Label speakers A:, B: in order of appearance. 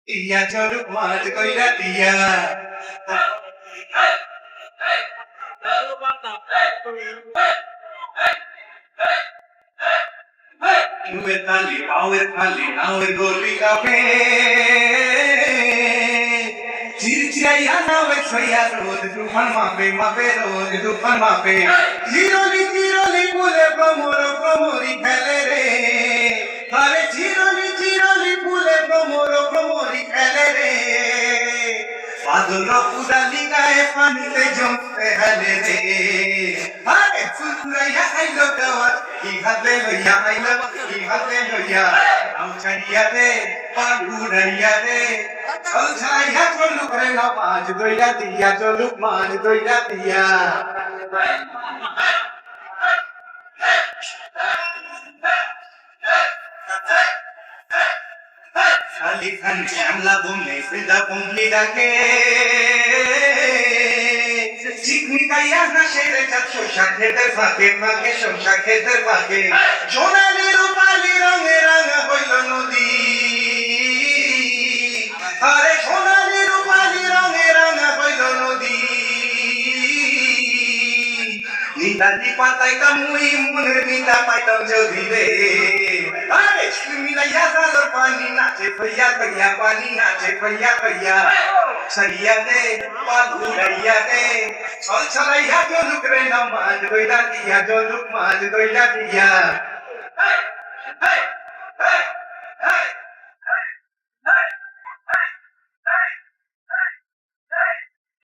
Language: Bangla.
A: ইয়া চরুক মাছ কইরা দিয়া নুয়ের তালি পাওয়ের খালি নাওয়ের গলি কাপে চিরচিরাইয়া নাওয়ে ছইয়া রোদ তুফান মাপে মাপে রোদ তুফান মাপে চিরলি চিরলি ফুলে প্রমর প্রমরি খেলে রে আরে চিরলি চিরলি ফুলে প্রমর প্রমরি খেলে রে বাদল পুরালি গায়ে পানিতে জমতে হেলে রে আরে ফুলুরাইয়া আইলো দেওয়ার কি হাতে লইয়া আইলো কি হাতে লইয়া নাও ছাড়িয়া রে পাগুড়াইয়া রে চল ছাইয়া চলুক রে না মাছ দইয়া দিয়া চলুক মাছ দইয়া দিয়া খালি খান শ্যামলা বমনে ফিদা পমলি ডাকে চিকনি গাইয়া হাসে রে শসা খেতে ফাঁকে ফাঁকে শসা খেতে ফাঁকে সোনালি রূপালি রঙে রাঙা হইল নদী আরে সোনালি রূপালি রঙে রাঙা হইল নদী নিতালি পাতাই কামুই মনের নিতা পাইতাম যদি রে আরে মিলাইয়া জালর পানি নাচে ভইয়া ভইয়া পানি নাচে ভইয়া ভইয়া ছাইয়া দে পাগুড়াইয়া দে চল ছলাইয়া জলুক রে না মাছ দইলা দিয়া জলুক মাছ দইলা দিয়া